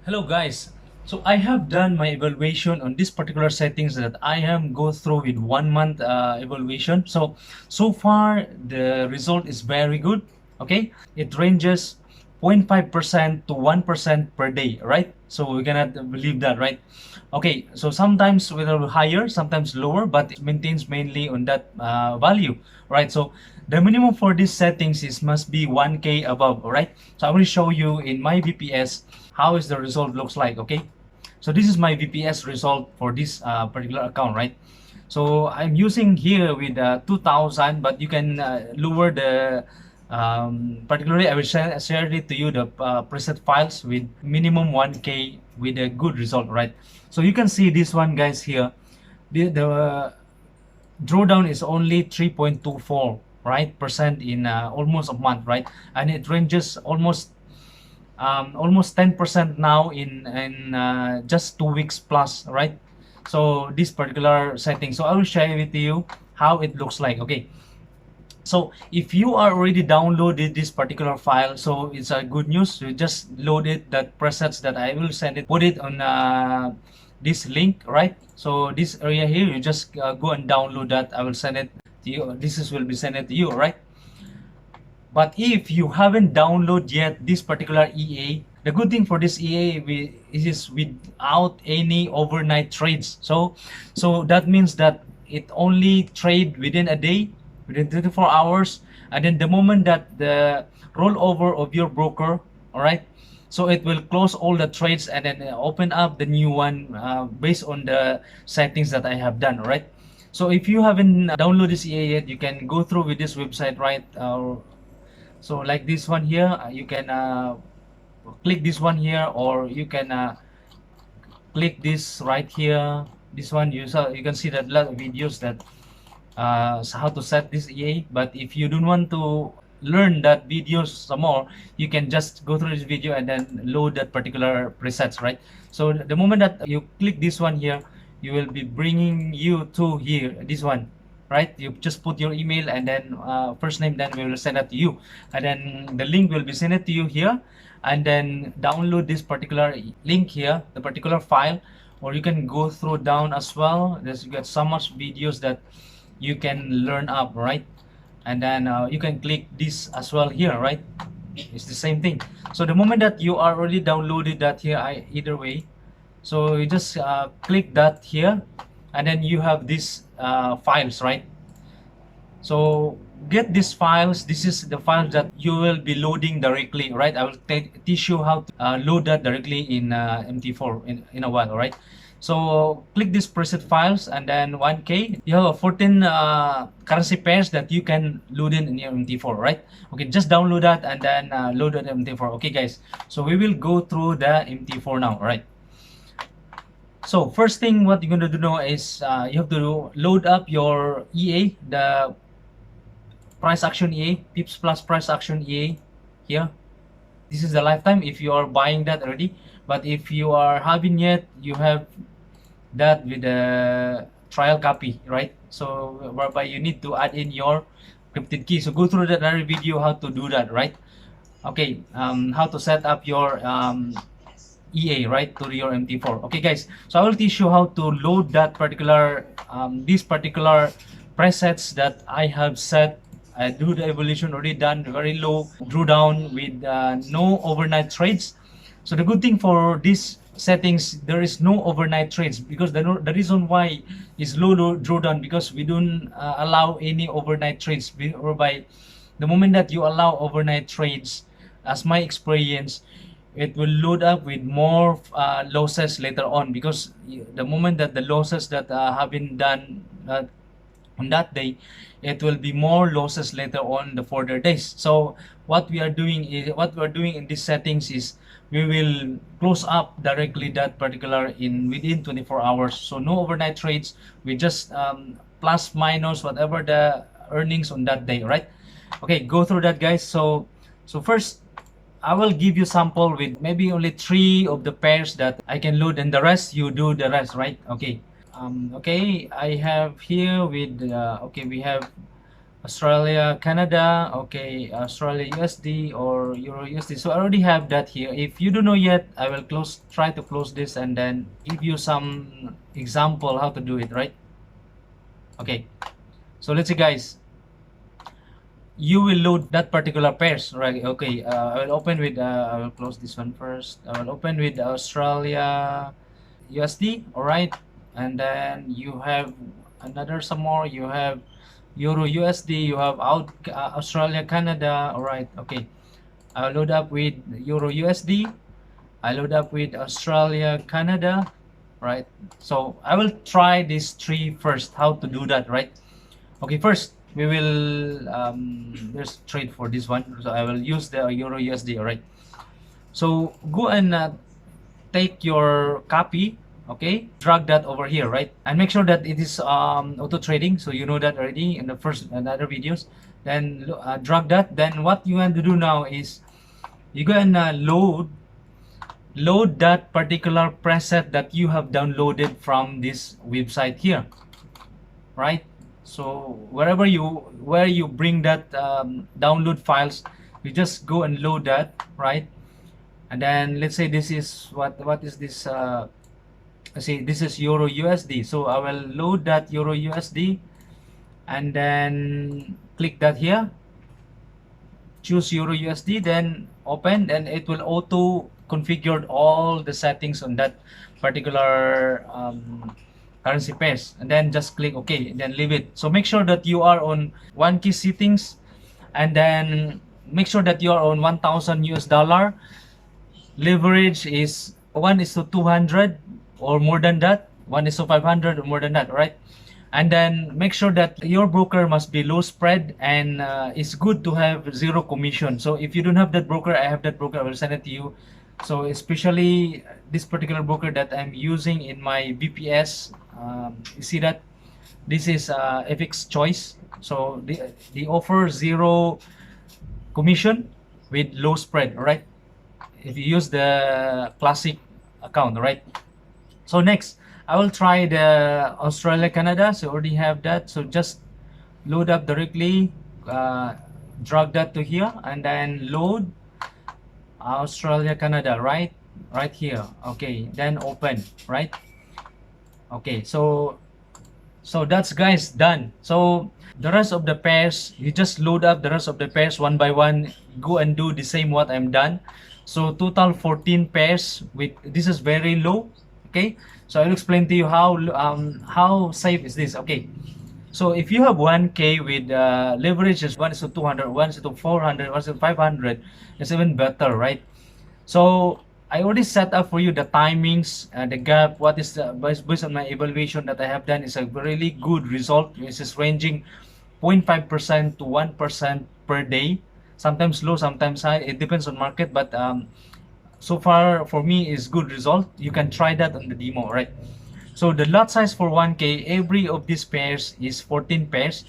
Hello guys. So I have done my evaluation on this particular settings that I am go through with 1 month evaluation. So far the result is very good. Okay, it ranges 0.5% to 1% per day, right? So we cannot believe that, right? Okay, so sometimes we are higher, sometimes lower, but it maintains mainly on that value, right? So the minimum for these settings is must be 1K above, all right? So I will show you in my VPS how is the result looks like. Okay, so this is my VPS result for this particular account, right? So I'm using here with 2000, but you can lower the particularly I will share it to you the preset files with minimum 1K with a good result, right? So you can see this one guys here, the drawdown is only 3.24, right, percent in almost a month, right? And it ranges almost 10% now in just 2 weeks plus, right? So this particular setting, so I will share with you how it looks like. Okay, so if you are already downloaded this particular file, so it's a good news. You just load it, that presets that I will send it, put it on this link, right? So this area here, you just go and download that. I will send it to you. Will be sent it to you, right? But if you haven't downloaded yet this particular EA, the good thing for this EA is without any overnight trades. So that means that it only trade within a day, within 24 hours, and then the moment that the rollover of your broker, all right, so it will close all the trades and then open up the new one based on the settings that I have done, all right? So if you haven't downloaded this EA yet, you can go through with this website, right? So like this one here, you can click this one here, or you can click this right here. This one you can see that lot of videos that how to set this EA. But if you don't want to learn that videos some more, you can just go through this video and then load that particular presets, right? So the moment that you click this one here, you will be bringing you to here, this one, right? You just put your email and then first name, then we will send it to you, and then the link will be sent to you here, and then download this particular link here, the particular file, or you can go through down as well. There's you get so much videos that you can learn up, right? And then you can click this as well here, right? It's the same thing. So the moment that you are already downloaded that here, either way, so you just click that here, and then you have these files, right? So get these files. This is the files that you will be loading directly, right? I will teach you how to load that directly in MT4 in a while, all right? So click this preset files, and then 1K, you have a 14 currency pairs that you can load in your MT4, right? Okay, just download that and then load it in MT4. Okay guys, so we will go through the MT4 now, all right? So first thing what you're going to do now is you have to load up your EA, the price action EA, pips plus price action EA here. This is the lifetime if you are buying that already. But if you are having yet, you have that with the trial copy, right? So whereby you need to add in your encrypted key. So go through that other video how to do that, right? Okay, how to set up your EA, right, to your MT4. Okay guys, so I will teach you how to load that particular these particular presets that I have set. I do the evolution already done, very low drawdown with no overnight trades. So the good thing for these settings, there is no overnight trades, because the reason why is low drawdown, because we don't allow any overnight trades, whereby the moment that you allow overnight trades, as my experience, it will load up with more losses later on, because the moment that the losses that have been done on that day, it will be more losses later on the further days. So what we are doing in these settings is we will close up directly that particular in within 24 hours. So no overnight trades. We just plus minus whatever the earnings on that day, right? Okay, go through that guys. So first I will give you sample with maybe only 3 of the pairs that I can load, and the rest you do the rest, right? Okay. Okay, I have here with okay, we have Australia, Canada, okay, Australia USD or Euro USD. So I already have that here. If you don't know yet, I will try to close this and then give you some example how to do it, right? Okay, so let's see guys, you will load that particular pairs, right? Okay, I will open with, I will close this one first. I will open with Australia USD, all right? And then you have another some more, you have Euro USD, you have Australia Canada, all right? Okay, I'll load up with Euro USD, I load up with Australia Canada, right? So I will try these three first, how to do that, right? Okay, first we will there's trade for this one, so I will use the Euro USD, all right? So go and take your copy, okay, drag that over here, right? And make sure that it is auto trading, so you know that already in the first and other videos. Then drag that. Then what you want to do now is you go and load that particular preset that you have downloaded from this website here, right? So where you bring that download files, you just go and load that, right? And then let's say this is what is this, see, this is Euro USD, so I will load that Euro USD and then click that here, choose Euro USD, then open, then it will auto configure all the settings on that particular currency pairs, and then just click OK and then leave it. So make sure that you are on one key settings, and then make sure that you are on 1000 US dollar. Leverage is 1:200 or more than that, 1:500 or more than that, right? And then make sure that your broker must be low spread, and it's good to have zero commission. So if you don't have that broker, I have that broker, I will send it to you. So especially this particular broker that I'm using in my BPS, you see that this is FX choice, so they offer zero commission with low spread, right? If you use the classic account, right? So next I will try the Australia Canada, so I already have that, so just load up directly, drag that to here and then load Australia Canada, right here. Okay, then open, right? Okay, so that's guys done. So the rest of the pairs, you just load up the rest of the pairs one by one, go and do the same what I'm done. So total 14 pairs with this is very low. Okay, so I'll explain to you how safe is this. Okay, so if you have 1k with leverage is 1:200, 1:400, 1:500, it's even better, right? So I already set up for you the timings, the gap, what is the based on my evaluation that I have done is a really good result. This is ranging 0.5% to 1% per day, sometimes low, sometimes high, it depends on market, but so far for me is good result. You can try that on the demo, right? So the lot size for 1k, every of these pairs is 14 pairs.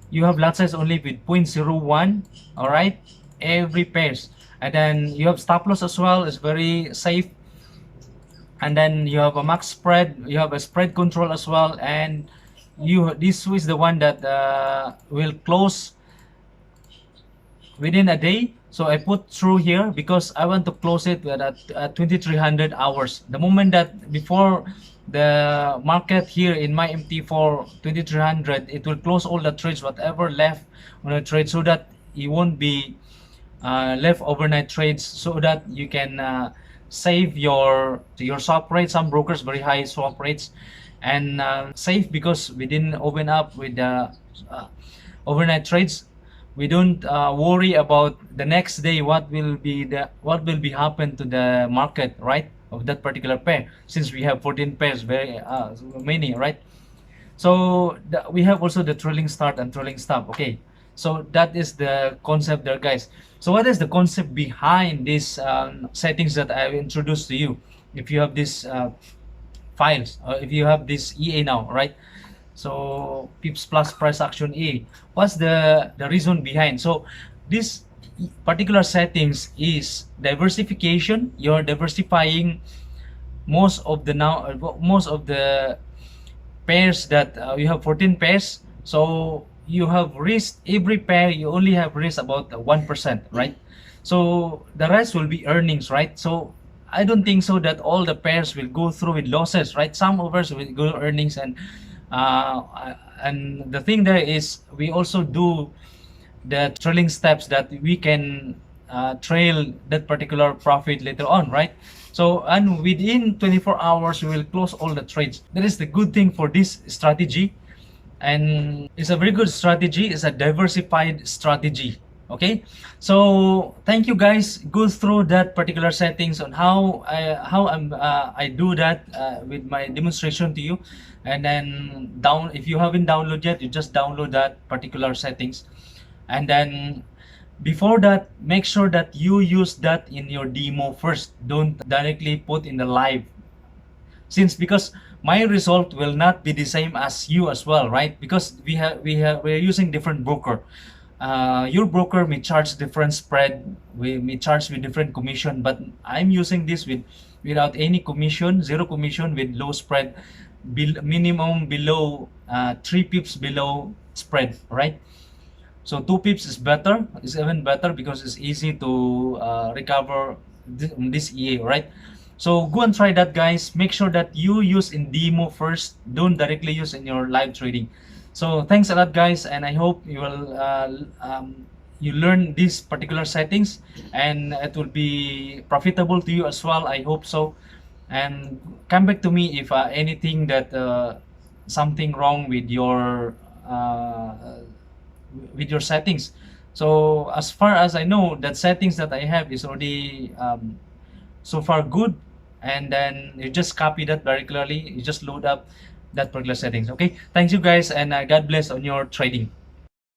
You have lot size only with 0.01, all right, every pairs. And then you have stop loss as well, it's very safe. And then you have a max spread, you have a spread control as well, and this is the one that will close within a day. So I put through here because I want to close it at 2300 hours. The moment that before the market here in my MT4 2300, it will close all the trades, whatever left on the trade, so that it won't be left overnight trades, so that you can save your swap rate. Some brokers very high swap rates, and safe because we didn't open up with the overnight trades. We don't worry about the next day what will be happen to the market, right, of that particular pair, since we have 14 pairs, very many, right? So we have also the trailing start and trailing stop. Okay, so that is the concept there, guys. So what is the concept behind these settings that I introduced to you? If you have these files, if you have this EA now, right? So pips plus price action E, what's the reason behind? So this particular settings is diversification. You're diversifying most of the pairs that you have 14 pairs. So you have risk every pair, you only have risk about 1%, right? So the rest will be earnings, right? So I don't think so that all the pairs will go through with losses, right? Some of us will go earnings, and the thing there is we also do the trailing steps that we can trail that particular profit later on, right? So, and within 24 hours we will close all the trades. That is the good thing for this strategy, and it's a very good strategy. It's a diversified strategy. Okay, so thank you guys. Go through that particular settings on I do that with my demonstration to you, and then if you haven't downloaded yet, you just download that particular settings, and then before that, make sure that you use that in your demo first. Don't directly put in the live, because my result will not be the same as you as well, right? Because we're using different broker. Your broker may charge different spread, we may charge with different commission, but I'm using this without any commission, zero commission, with low spread, minimum below 3 pips below spread, right? So 2 pips is better, is even better, because it's easy to recover this EA, right? So go and try that, guys. Make sure that you use in demo first. Don't directly use in your live trading. So thanks a lot, guys, and I hope you will you learn these particular settings, and it will be profitable to you as well. I hope so. And come back to me if anything that something wrong with your settings. So as far as I know, that settings that I have is already so far good, and then you just copy that very clearly. You just load up that particular settings. Okay, thanks you guys, and God bless on your trading.